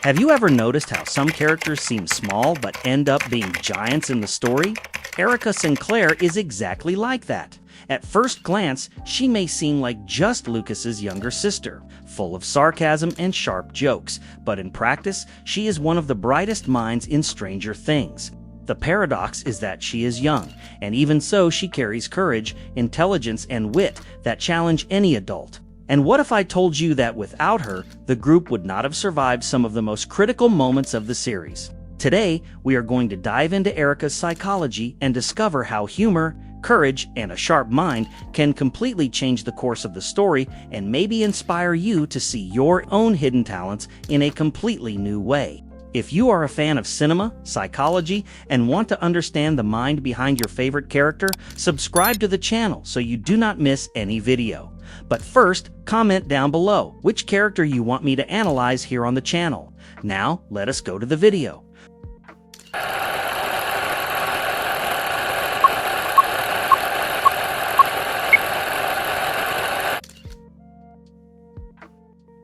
Have you ever noticed how some characters seem small but end up being giants in the story? Erica Sinclair is exactly like that. At first glance, she may seem like just Lucas's younger sister, full of sarcasm and sharp jokes, but in practice, she is one of the brightest minds in Stranger Things. The paradox is that she is young, and even so she carries courage, intelligence, and wit that challenge any adult. And what if I told you that without her, the group would not have survived some of the most critical moments of the series? Today, we are going to dive into Erica's psychology and discover how humor, courage, and a sharp mind can completely change the course of the story and maybe inspire you to see your own hidden talents in a completely new way. If you are a fan of cinema, psychology, and want to understand the mind behind your favorite character, subscribe to the channel so you do not miss any video. But first, comment down below which character you want me to analyze here on the channel. Now, let us go to the video.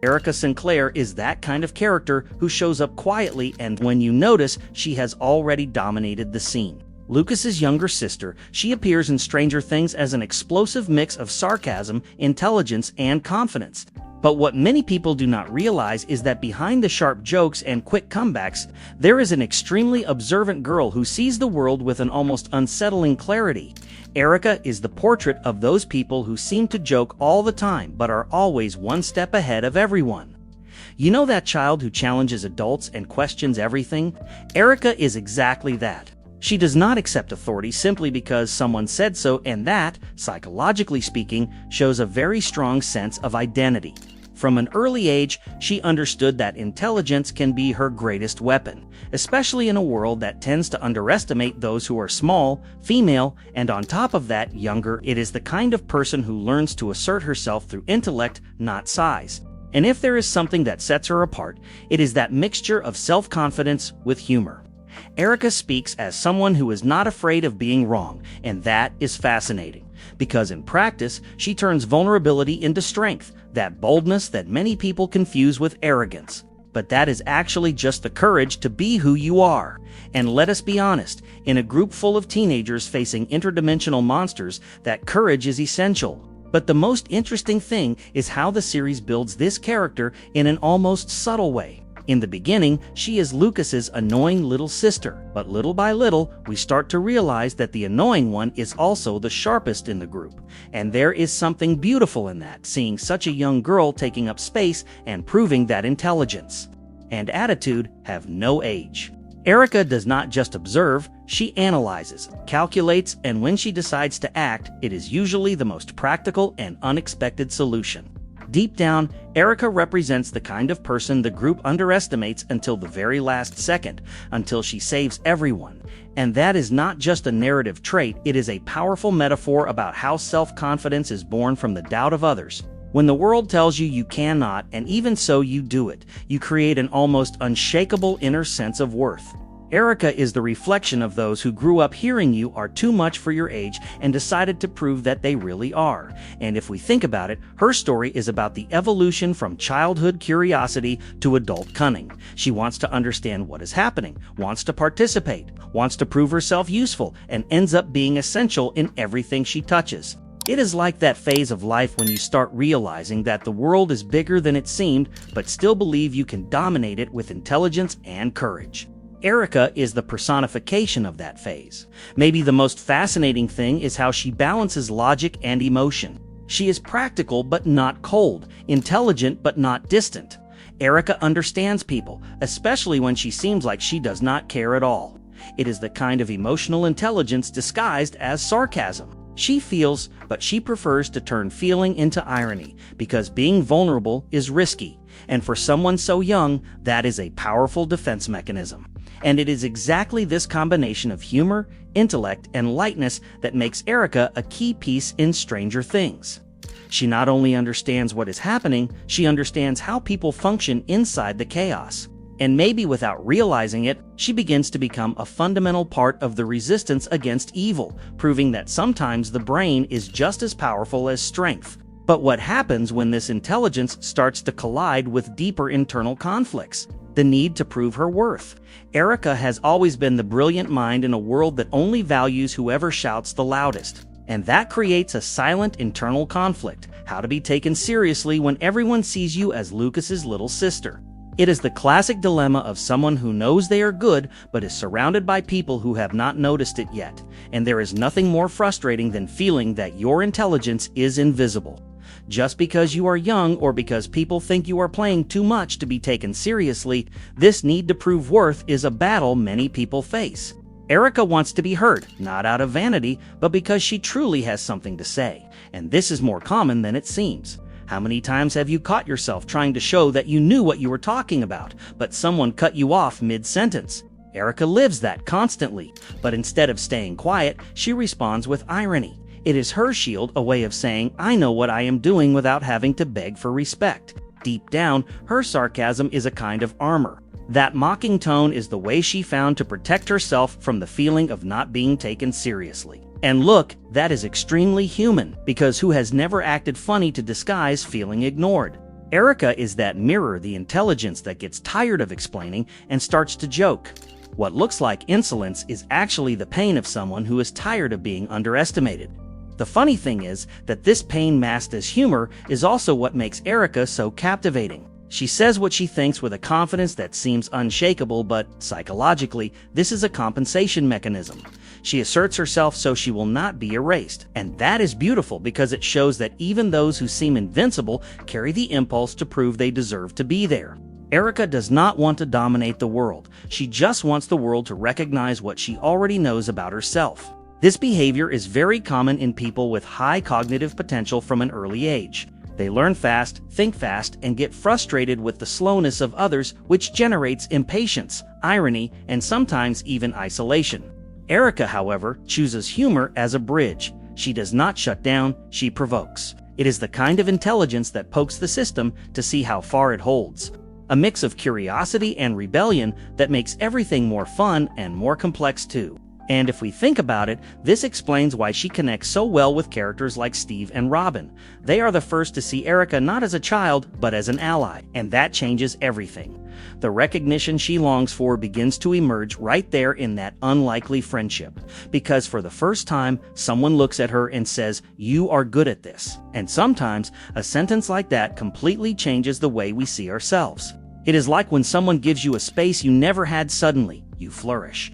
Erica Sinclair is that kind of character who shows up quietly, and when you notice, she has already dominated the scene. Lucas's younger sister, she appears in Stranger Things as an explosive mix of sarcasm, intelligence, and confidence. But what many people do not realize is that behind the sharp jokes and quick comebacks, there is an extremely observant girl who sees the world with an almost unsettling clarity. Erica is the portrait of those people who seem to joke all the time but are always one step ahead of everyone. You know that child who challenges adults and questions everything? Erica is exactly that. She does not accept authority simply because someone said so, and that, psychologically speaking, shows a very strong sense of identity. From an early age, she understood that intelligence can be her greatest weapon, especially in a world that tends to underestimate those who are small, female, and on top of that, younger. It is the kind of person who learns to assert herself through intellect, not size. And if there is something that sets her apart, it is that mixture of self-confidence with humor. Erica speaks as someone who is not afraid of being wrong, and that is fascinating, because in practice, she turns vulnerability into strength, that boldness that many people confuse with arrogance. But that is actually just the courage to be who you are. And let us be honest, in a group full of teenagers facing interdimensional monsters, that courage is essential. But the most interesting thing is how the series builds this character in an almost subtle way. In the beginning, she is Lucas's annoying little sister, but little by little, we start to realize that the annoying one is also the sharpest in the group. And there is something beautiful in that, seeing such a young girl taking up space and proving that intelligence and attitude have no age. Erica does not just observe, she analyzes, calculates, and when she decides to act, it is usually the most practical and unexpected solution. Deep down, Erica represents the kind of person the group underestimates until the very last second, until she saves everyone. And that is not just a narrative trait, it is a powerful metaphor about how self-confidence is born from the doubt of others. When the world tells you you cannot, and even so you do it, you create an almost unshakable inner sense of worth. Erica is the reflection of those who grew up hearing you are too much for your age and decided to prove that they really are. And if we think about it, her story is about the evolution from childhood curiosity to adult cunning. She wants to understand what is happening, wants to participate, wants to prove herself useful, and ends up being essential in everything she touches. It is like that phase of life when you start realizing that the world is bigger than it seemed, but still believe you can dominate it with intelligence and courage. Erica is the personification of that phase. Maybe the most fascinating thing is how she balances logic and emotion. She is practical but not cold, intelligent but not distant. Erica understands people, especially when she seems like she does not care at all. It is the kind of emotional intelligence disguised as sarcasm. She feels, but she prefers to turn feeling into irony, because being vulnerable is risky. And for someone so young, that is a powerful defense mechanism. And it is exactly this combination of humor, intellect, and lightness that makes Erica a key piece in Stranger Things. She not only understands what is happening, she understands how people function inside the chaos. And maybe without realizing it, she begins to become a fundamental part of the resistance against evil, proving that sometimes the brain is just as powerful as strength. But what happens when this intelligence starts to collide with deeper internal conflicts? the need to prove her worth. Erica has always been the brilliant mind in a world that only values whoever shouts the loudest. And that creates a silent internal conflict, how to be taken seriously when everyone sees you as Lucas's little sister. It is the classic dilemma of someone who knows they are good but is surrounded by people who have not noticed it yet, and there is nothing more frustrating than feeling that your intelligence is invisible. Just because you are young or because people think you are playing too much to be taken seriously, this need to prove worth is a battle many people face. Erica wants to be heard, not out of vanity, but because she truly has something to say, and this is more common than it seems. How many times have you caught yourself trying to show that you knew what you were talking about, but someone cut you off mid-sentence? Erica lives that constantly, but instead of staying quiet, she responds with irony. It is her shield, a way of saying, I know what I am doing without having to beg for respect. Deep down, her sarcasm is a kind of armor. That mocking tone is the way she found to protect herself from the feeling of not being taken seriously. And look, that is extremely human, because who has never acted funny to disguise feeling ignored? Erica is that mirror, the intelligence that gets tired of explaining and starts to joke. What looks like insolence is actually the pain of someone who is tired of being underestimated. The funny thing is that this pain masked as humor is also what makes Erica so captivating. She says what she thinks with a confidence that seems unshakable, but psychologically, this is a compensation mechanism. She asserts herself so she will not be erased. And that is beautiful because it shows that even those who seem invincible carry the impulse to prove they deserve to be there. Erica does not want to dominate the world. She just wants the world to recognize what she already knows about herself. This behavior is very common in people with high cognitive potential from an early age. They learn fast, think fast, and get frustrated with the slowness of others, which generates impatience, irony, and sometimes even isolation. Erica, however, chooses humor as a bridge. She does not shut down, she provokes. It is the kind of intelligence that pokes the system to see how far it holds. A mix of curiosity and rebellion that makes everything more fun and more complex too. And if we think about it, this explains why she connects so well with characters like Steve and Robin. They are the first to see Erica not as a child, but as an ally, and that changes everything. The recognition she longs for begins to emerge right there in that unlikely friendship, because for the first time, someone looks at her and says, "You are good at this." And sometimes, a sentence like that completely changes the way we see ourselves. It is like when someone gives you a space you never had suddenly, you flourish.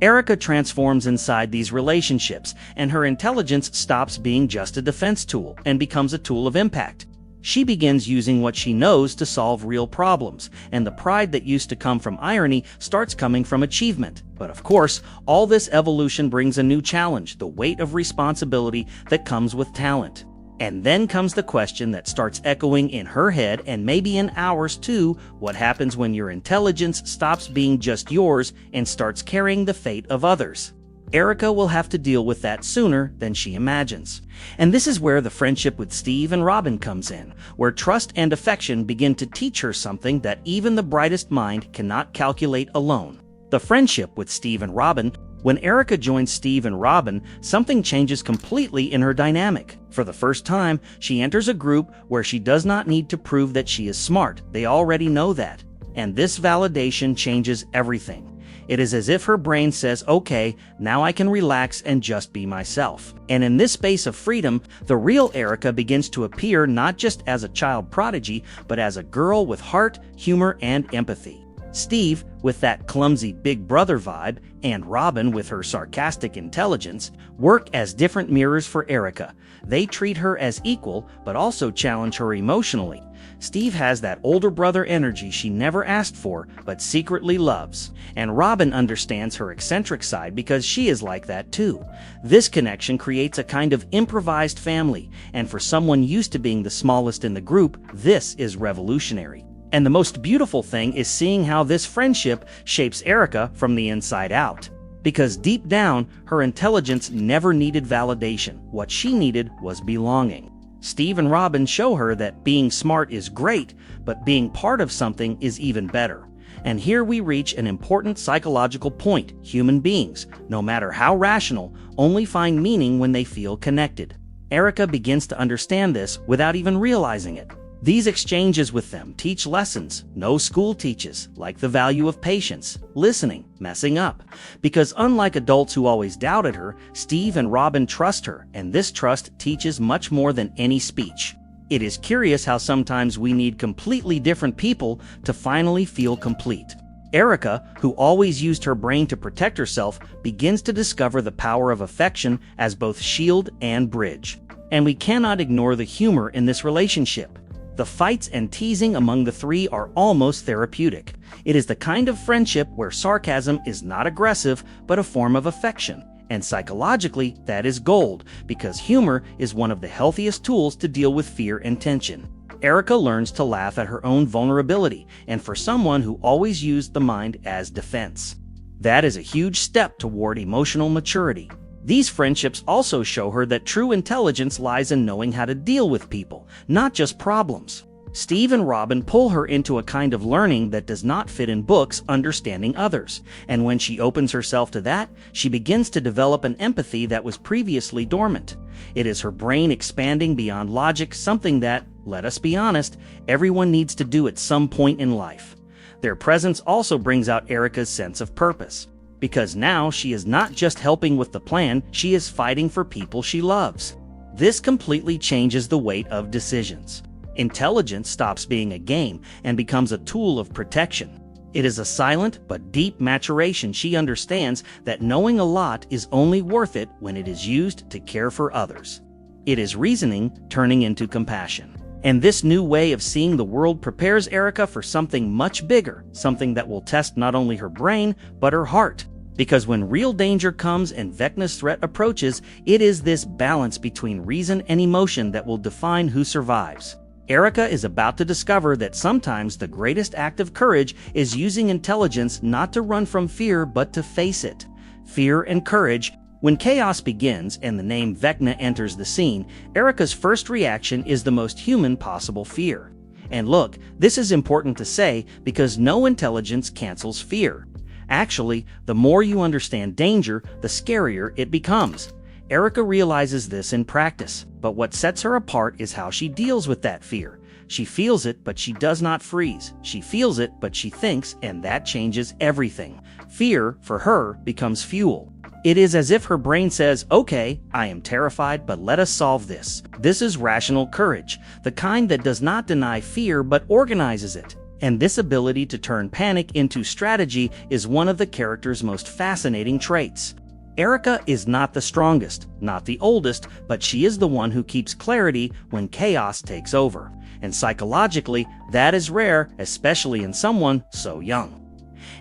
Erica transforms inside these relationships, and her intelligence stops being just a defense tool and becomes a tool of impact. She begins using what she knows to solve real problems, and the pride that used to come from irony starts coming from achievement. But of course, all this evolution brings a new challenge, the weight of responsibility that comes with talent. And then comes the question that starts echoing in her head and maybe in ours too: what happens when your intelligence stops being just yours and starts carrying the fate of others? Erica will have to deal with that sooner than she imagines. And this is where the friendship with Steve and Robin comes in, where trust and affection begin to teach her something that even the brightest mind cannot calculate alone. The friendship with Steve and Robin. When Erica joins Steve and Robin, something changes completely in her dynamic. For the first time, she enters a group where she does not need to prove that she is smart. They already know that. And this validation changes everything. It is as if her brain says, okay, now I can relax and just be myself. And in this space of freedom, the real Erica begins to appear not just as a child prodigy, but as a girl with heart, humor, and empathy. Steve, with that clumsy big brother vibe, and Robin, with her sarcastic intelligence, work as different mirrors for Erica. They treat her as equal, but also challenge her emotionally. Steve has that older brother energy she never asked for, but secretly loves. And Robin understands her eccentric side because she is like that too. This connection creates a kind of improvised family, and for someone used to being the smallest in the group, this is revolutionary. And the most beautiful thing is seeing how this friendship shapes Erica from the inside out. Because deep down, her intelligence never needed validation. What she needed was belonging. Steve and Robin show her that being smart is great, but being part of something is even better. And here we reach an important psychological point. Human beings, no matter how rational, only find meaning when they feel connected. Erica begins to understand this without even realizing it. These exchanges with them teach lessons no school teaches, like the value of patience, listening, messing up. Because unlike adults who always doubted her, Steve and Robin trust her, and this trust teaches much more than any speech. It is curious how sometimes we need completely different people to finally feel complete. Erica, who always used her brain to protect herself, begins to discover the power of affection as both shield and bridge. And we cannot ignore the humor in this relationship. The fights and teasing among the three are almost therapeutic. It is the kind of friendship where sarcasm is not aggressive, but a form of affection. And psychologically, that is gold, because humor is one of the healthiest tools to deal with fear and tension. Erica learns to laugh at her own vulnerability, and for someone who always used the mind as defense, that is a huge step toward emotional maturity. These friendships also show her that true intelligence lies in knowing how to deal with people, not just problems. Steve and Robin pull her into a kind of learning that does not fit in books, understanding others. And when she opens herself to that, she begins to develop an empathy that was previously dormant. It is her brain expanding beyond logic, something that, let us be honest, everyone needs to do at some point in life. Their presence also brings out Erica's sense of purpose. Because now she is not just helping with the plan, she is fighting for people she loves. This completely changes the weight of decisions. Intelligence stops being a game and becomes a tool of protection. It is a silent but deep maturation. She understands that knowing a lot is only worth it when it is used to care for others. It is reasoning turning into compassion. And this new way of seeing the world prepares Erica for something much bigger, something that will test not only her brain, but her heart. Because when real danger comes and Vecna's threat approaches, it is this balance between reason and emotion that will define who survives. Erica is about to discover that sometimes the greatest act of courage is using intelligence not to run from fear, but to face it. Fear and courage. When chaos begins and the name Vecna enters the scene, Erica's first reaction is the most human possible: fear. And look, this is important to say because no intelligence cancels fear. Actually, the more you understand danger, the scarier it becomes. Erica realizes this in practice, but what sets her apart is how she deals with that fear. She feels it, but she does not freeze. She feels it, but she thinks, and that changes everything. Fear, for her, becomes fuel. It is as if her brain says, okay, I am terrified, but let us solve this. This is rational courage, the kind that does not deny fear but organizes it. And this ability to turn panic into strategy is one of the character's most fascinating traits. Erica is not the strongest, not the oldest, but she is the one who keeps clarity when chaos takes over. And psychologically, that is rare, especially in someone so young.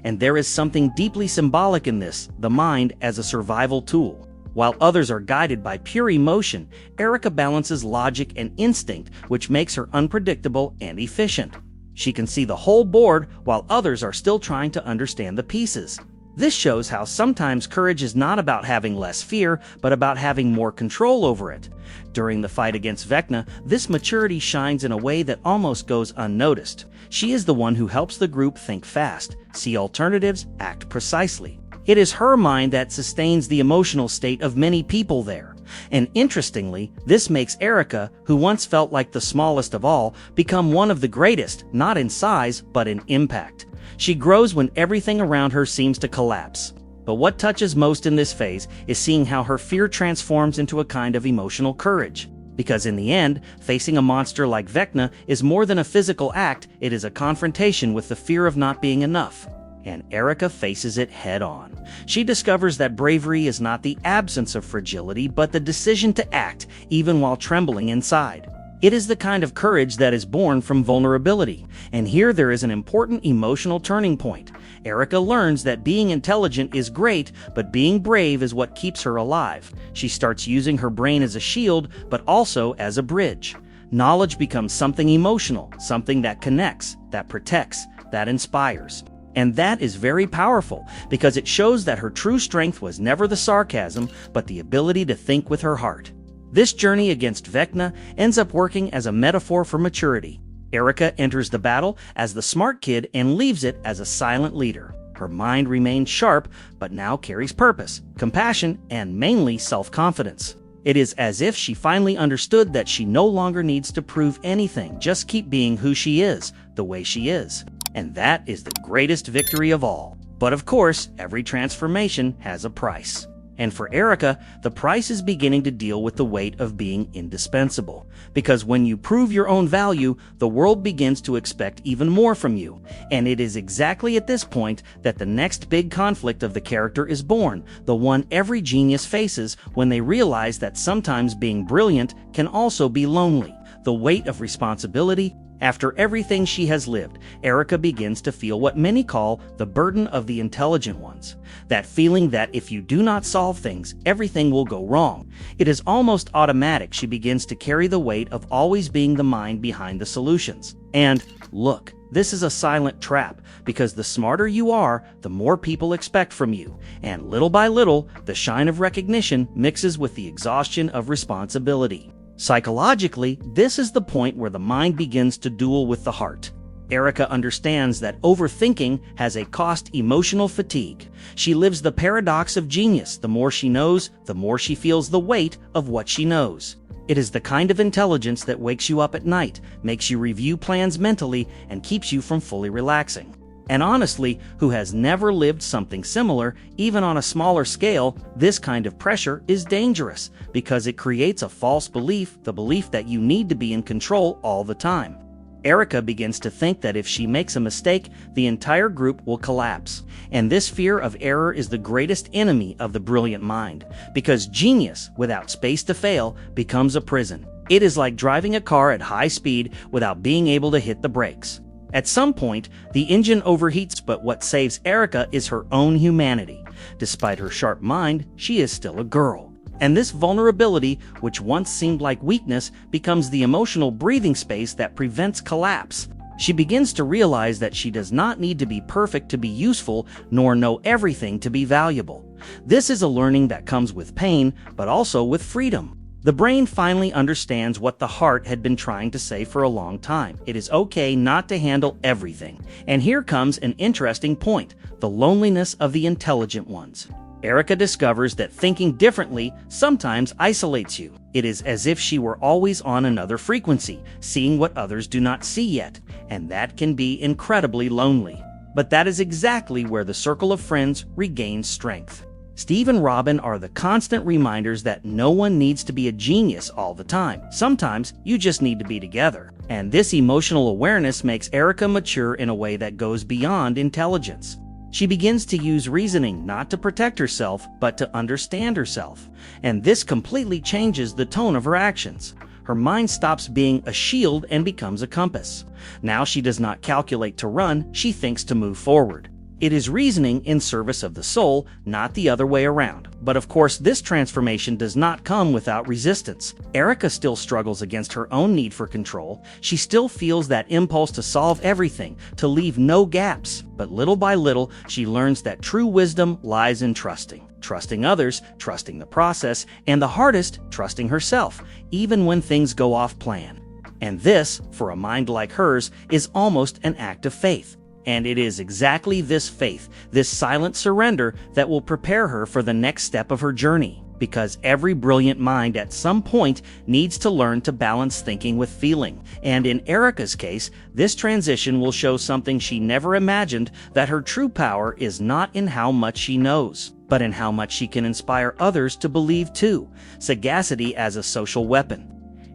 And there is something deeply symbolic in this, the mind as a survival tool. While others are guided by pure emotion, Erica balances logic and instinct, which makes her unpredictable and efficient. She can see the whole board while others are still trying to understand the pieces. This shows how sometimes courage is not about having less fear, but about having more control over it. During the fight against Vecna, this maturity shines in a way that almost goes unnoticed. She is the one who helps the group think fast, see alternatives, act precisely. It is her mind that sustains the emotional state of many people there. And interestingly, this makes Erica, who once felt like the smallest of all, become one of the greatest, not in size, but in impact. She grows when everything around her seems to collapse. But what touches most in this phase is seeing how her fear transforms into a kind of emotional courage. Because in the end, facing a monster like Vecna is more than a physical act, it is a confrontation with the fear of not being enough. And Erica faces it head-on. She discovers that bravery is not the absence of fragility, but the decision to act, even while trembling inside. It is the kind of courage that is born from vulnerability. And here there is an important emotional turning point. Erica learns that being intelligent is great, but being brave is what keeps her alive. She starts using her brain as a shield, but also as a bridge. Knowledge becomes something emotional, something that connects, that protects, that inspires. And that is very powerful, because it shows that her true strength was never the sarcasm, but the ability to think with her heart. This journey against Vecna ends up working as a metaphor for maturity. Erica enters the battle as the smart kid and leaves it as a silent leader. Her mind remains sharp, but now carries purpose, compassion, and mainly self-confidence. It is as if she finally understood that she no longer needs to prove anything, just keep being who she is, the way she is. And that is the greatest victory of all. But of course, every transformation has a price. And for Erica, the price is beginning to deal with the weight of being indispensable. Because when you prove your own value, the world begins to expect even more from you. And it is exactly at this point that the next big conflict of the character is born, the one every genius faces when they realize that sometimes being brilliant can also be lonely. The weight of responsibility. After everything she has lived, Erica begins to feel what many call the burden of the intelligent ones. That feeling that if you do not solve things, everything will go wrong. It is almost automatic. She begins to carry the weight of always being the mind behind the solutions. And look, this is a silent trap, because the smarter you are, the more people expect from you. And little by little, the shine of recognition mixes with the exhaustion of responsibility. Psychologically, this is the point where the mind begins to duel with the heart. Erica understands that overthinking has a cost: emotional fatigue. She lives the paradox of genius. The more she knows, the more she feels the weight of what she knows. It is the kind of intelligence that wakes you up at night, makes you review plans mentally, and keeps you from fully relaxing. And honestly, who has never lived something similar, even on a smaller scale? This kind of pressure is dangerous because it creates a false belief, the belief that you need to be in control all the time. Erica begins to think that if she makes a mistake, the entire group will collapse. And this fear of error is the greatest enemy of the brilliant mind, because genius, without space to fail, becomes a prison. It is like driving a car at high speed without being able to hit the brakes. At some point, the engine overheats, but what saves Erica is her own humanity. Despite her sharp mind, she is still a girl. And this vulnerability, which once seemed like weakness, becomes the emotional breathing space that prevents collapse. She begins to realize that she does not need to be perfect to be useful, nor know everything to be valuable. This is a learning that comes with pain, but also with freedom. The brain finally understands what the heart had been trying to say for a long time. It is okay not to handle everything. And here comes an interesting point: the loneliness of the intelligent ones. Erica discovers that thinking differently sometimes isolates you. It is as if she were always on another frequency, seeing what others do not see yet, and that can be incredibly lonely. But that is exactly where the circle of friends regains strength. Steve and Robin are the constant reminders that no one needs to be a genius all the time. Sometimes you just need to be together. And this emotional awareness makes Erica mature in a way that goes beyond intelligence. She begins to use reasoning not to protect herself, but to understand herself. And this completely changes the tone of her actions. Her mind stops being a shield and becomes a compass. Now she does not calculate to run, she thinks to move forward. It is reasoning in service of the soul, not the other way around. But of course, this transformation does not come without resistance. Erica still struggles against her own need for control. She still feels that impulse to solve everything, to leave no gaps. But little by little, she learns that true wisdom lies in trusting. Trusting others, trusting the process, and the hardest, trusting herself, even when things go off plan. And this, for a mind like hers, is almost an act of faith. And it is exactly this faith, this silent surrender, that will prepare her for the next step of her journey. Because every brilliant mind at some point needs to learn to balance thinking with feeling. And in Erica's case, this transition will show something she never imagined: that her true power is not in how much she knows, but in how much she can inspire others to believe too. Sagacity as a social weapon.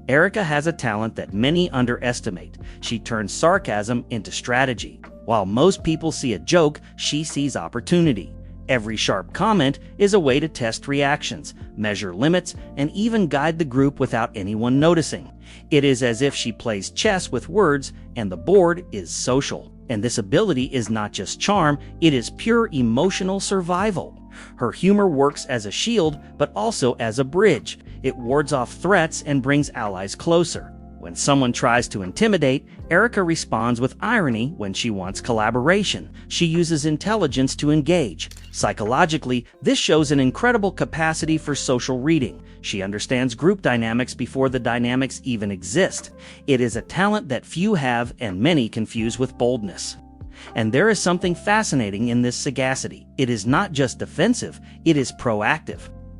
Erica has a talent that many underestimate. She turns sarcasm into strategy. While most people see a joke, she sees opportunity. Every sharp comment is a way to test reactions, measure limits, and even guide the group without anyone noticing. It is as if she plays chess with words, and the board is social. And this ability is not just charm, it is pure emotional survival. Her humor works as a shield, but also as a bridge. It wards off threats and brings allies closer. When someone tries to intimidate, Erica responds with irony. When she wants collaboration, she uses intelligence to engage. Psychologically, this shows an incredible capacity for social reading. She understands group dynamics before the dynamics even exist. It is a talent that few have and many confuse with boldness. And there is something fascinating in this sagacity. It is not just defensive, it is proactive.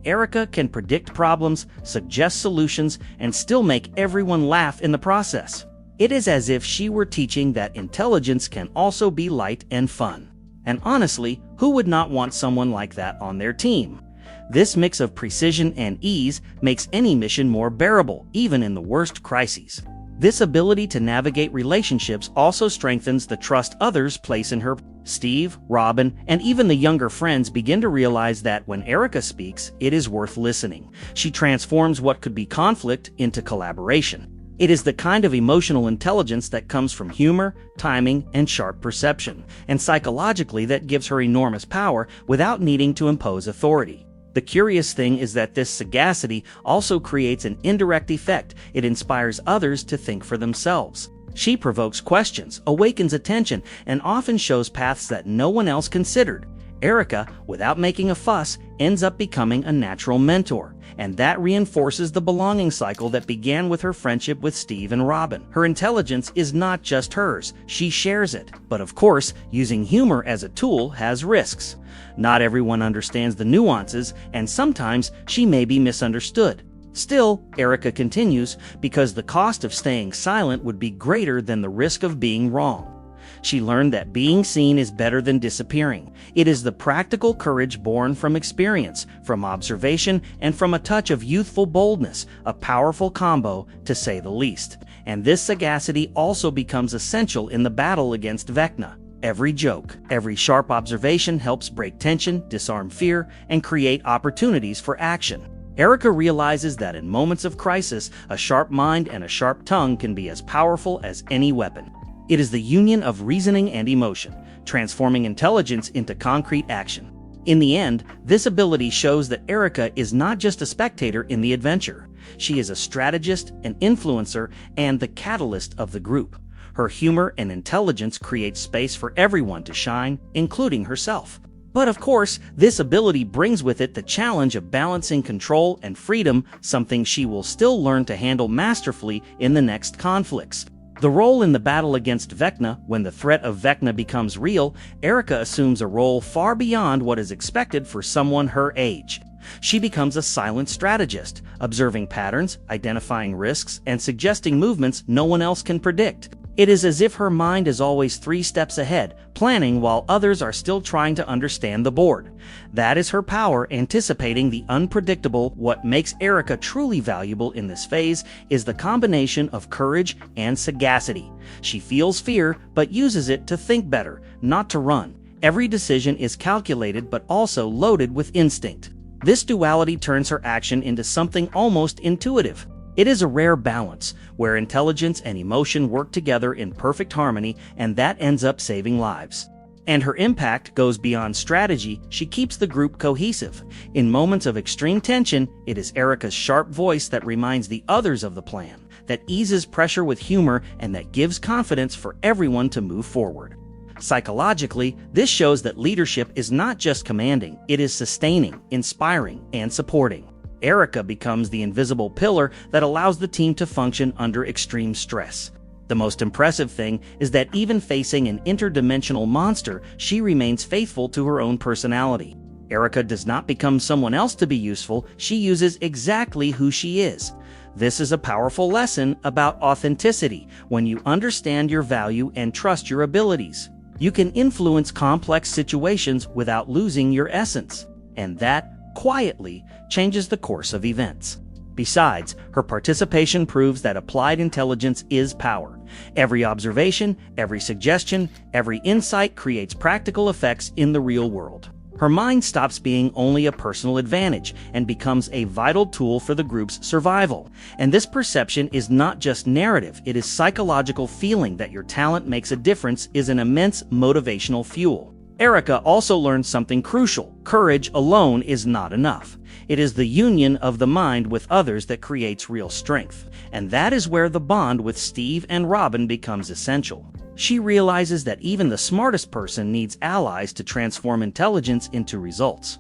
Erica can predict problems, suggest solutions, and still make everyone laugh in the process. It is as if she were teaching that intelligence can also be light and fun. And honestly, who would not want someone like that on their team? This mix of precision and ease makes any mission more bearable, even in the worst crises. This ability to navigate relationships also strengthens the trust others place in her. Steve, Robin, and even the younger friends begin to realize that when Erica speaks, it is worth listening. She transforms what could be conflict into collaboration. It is the kind of emotional intelligence that comes from humor, timing, and sharp perception, and psychologically that gives her enormous power without needing to impose authority. The curious thing is that this sagacity also creates an indirect effect. It inspires others to think for themselves. She provokes questions, awakens attention, and often shows paths that no one else considered. Erica, without making a fuss, ends up becoming a natural mentor, and that reinforces the belonging cycle that began with her friendship with Steve and Robin. Her intelligence is not just hers, she shares it. But of course, using humor as a tool has risks. Not everyone understands the nuances, and sometimes she may be misunderstood. Still, Erica continues, because the cost of staying silent would be greater than the risk of being wrong. She learned that being seen is better than disappearing. It is the practical courage born from experience, from observation, and from a touch of youthful boldness, a powerful combo, to say the least. And this sagacity also becomes essential in the battle against Vecna. Every joke, every sharp observation helps break tension, disarm fear, and create opportunities for action. Erica realizes that in moments of crisis, a sharp mind and a sharp tongue can be as powerful as any weapon. It is the union of reasoning and emotion, transforming intelligence into concrete action. In the end, this ability shows that Erica is not just a spectator in the adventure. She is a strategist, an influencer, and the catalyst of the group. Her humor and intelligence create space for everyone to shine, including herself. But of course, this ability brings with it the challenge of balancing control and freedom, something she will still learn to handle masterfully in the next conflicts. The role in the battle against Vecna, when the threat of Vecna becomes real, Erica assumes a role far beyond what is expected for someone her age. She becomes a silent strategist, observing patterns, identifying risks, and suggesting movements no one else can predict. It is as if her mind is always 3 steps ahead, planning while others are still trying to understand the board. That is her power, anticipating the unpredictable. What makes Erica truly valuable in this phase is the combination of courage and sagacity. She feels fear, but uses it to think better, not to run. Every decision is calculated but also loaded with instinct. This duality turns her action into something almost intuitive. It is a rare balance, where intelligence and emotion work together in perfect harmony, and that ends up saving lives. And her impact goes beyond strategy. She keeps the group cohesive. In moments of extreme tension, it is Erica's sharp voice that reminds the others of the plan, that eases pressure with humor, and that gives confidence for everyone to move forward. Psychologically, this shows that leadership is not just commanding, it is sustaining, inspiring, and supporting. Erica becomes the invisible pillar that allows the team to function under extreme stress. The most impressive thing is that even facing an interdimensional monster, she remains faithful to her own personality. Erica does not become someone else to be useful, she uses exactly who she is. This is a powerful lesson about authenticity. When you understand your value and trust your abilities, you can influence complex situations without losing your essence. And that, quietly, changes the course of events. Besides, her participation proves that applied intelligence is power. Every observation, every suggestion, every insight creates practical effects in the real world. Her mind stops being only a personal advantage and becomes a vital tool for the group's survival. And this perception is not just narrative, it is psychological. Feeling that your talent makes a difference is an immense motivational fuel. Erica also learned something crucial. Courage alone is not enough. It is the union of the mind with others that creates real strength. And that is where the bond with Steve and Robin becomes essential. She realizes that even the smartest person needs allies to transform intelligence into results.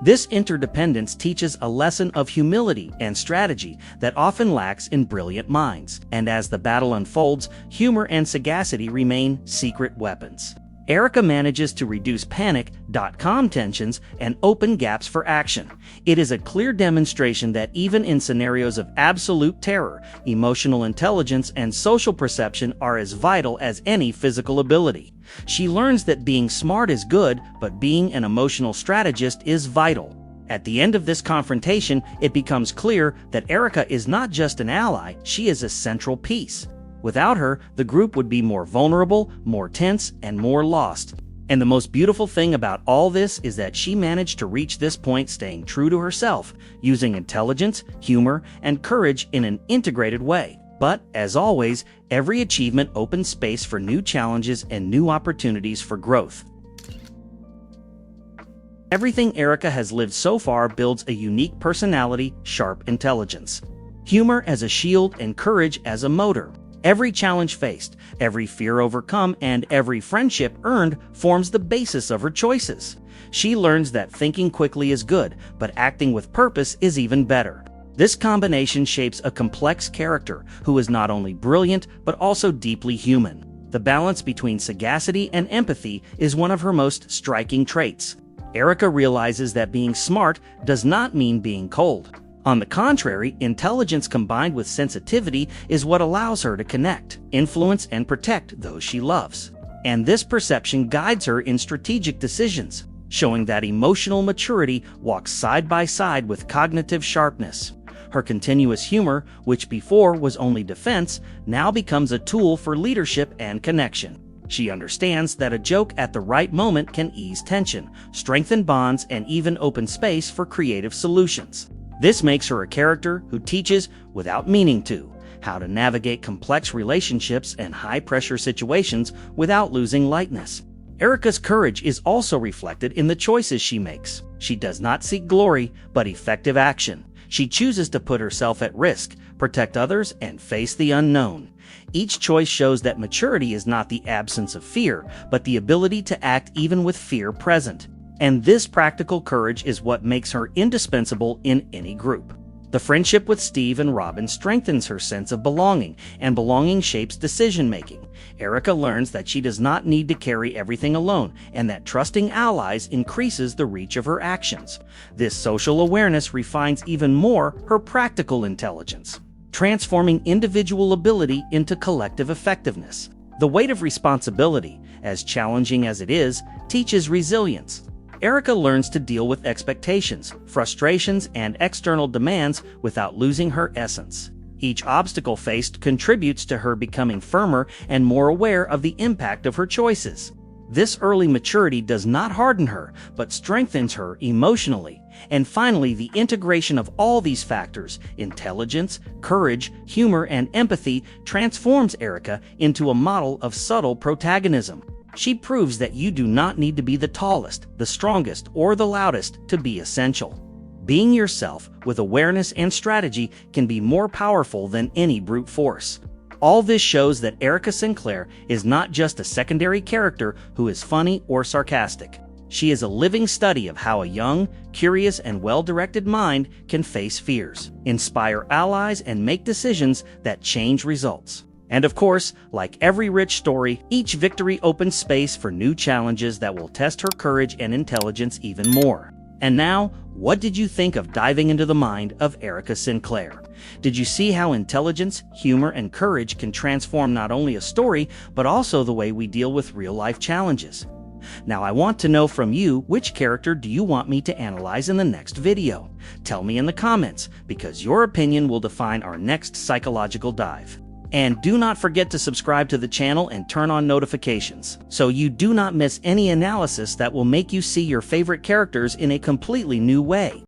This interdependence teaches a lesson of humility and strategy that often lacks in brilliant minds. And as the battle unfolds, humor and sagacity remain secret weapons. Erica manages to reduce panic.com tensions and open gaps for action. It is a clear demonstration that even in scenarios of absolute terror, emotional intelligence and social perception are as vital as any physical ability. She learns that being smart is good, but being an emotional strategist is vital. At the end of this confrontation, it becomes clear that Erica is not just an ally, she is a central piece. Without her, the group would be more vulnerable, more tense, and more lost. And the most beautiful thing about all this is that she managed to reach this point staying true to herself, using intelligence, humor, and courage in an integrated way. But, as always, every achievement opens space for new challenges and new opportunities for growth. Everything Erica has lived so far builds a unique personality, sharp intelligence, humor as a shield, and courage as a motor. Every challenge faced, every fear overcome, and every friendship earned forms the basis of her choices. She learns that thinking quickly is good, but acting with purpose is even better. This combination shapes a complex character who is not only brilliant, but also deeply human. The balance between sagacity and empathy is one of her most striking traits. Erica realizes that being smart does not mean being cold. On the contrary, intelligence combined with sensitivity is what allows her to connect, influence, and protect those she loves. And this perception guides her in strategic decisions, showing that emotional maturity walks side by side with cognitive sharpness. Her continuous humor, which before was only defense, now becomes a tool for leadership and connection. She understands that a joke at the right moment can ease tension, strengthen bonds, and even open space for creative solutions. This makes her a character who teaches, without meaning to, how to navigate complex relationships and high-pressure situations without losing lightness. Erica's courage is also reflected in the choices she makes. She does not seek glory, but effective action. She chooses to put herself at risk, protect others, and face the unknown. Each choice shows that maturity is not the absence of fear, but the ability to act even with fear present. And this practical courage is what makes her indispensable in any group. The friendship with Steve and Robin strengthens her sense of belonging, and belonging shapes decision-making. Erica learns that she does not need to carry everything alone, and that trusting allies increases the reach of her actions. This social awareness refines even more her practical intelligence, transforming individual ability into collective effectiveness. The weight of responsibility, as challenging as it is, teaches resilience. Erica learns to deal with expectations, frustrations, and external demands without losing her essence. Each obstacle faced contributes to her becoming firmer and more aware of the impact of her choices. This early maturity does not harden her, but strengthens her emotionally. And finally, the integration of all these factors, intelligence, courage, humor, and empathy, transforms Erica into a model of subtle protagonism. She proves that you do not need to be the tallest, the strongest, or the loudest to be essential. Being yourself with awareness and strategy can be more powerful than any brute force. All this shows that Erica Sinclair is not just a secondary character who is funny or sarcastic. She is a living study of how a young, curious, and well-directed mind can face fears, inspire allies, and make decisions that change results. And of course, like every rich story, each victory opens space for new challenges that will test her courage and intelligence even more. And now, what did you think of diving into the mind of Erica Sinclair? Did you see how intelligence, humor, and courage can transform not only a story, but also the way we deal with real-life challenges? Now I want to know from you, which character do you want me to analyze in the next video? Tell me in the comments, because your opinion will define our next psychological dive. And do not forget to subscribe to the channel and turn on notifications, so you do not miss any analysis that will make you see your favorite characters in a completely new way.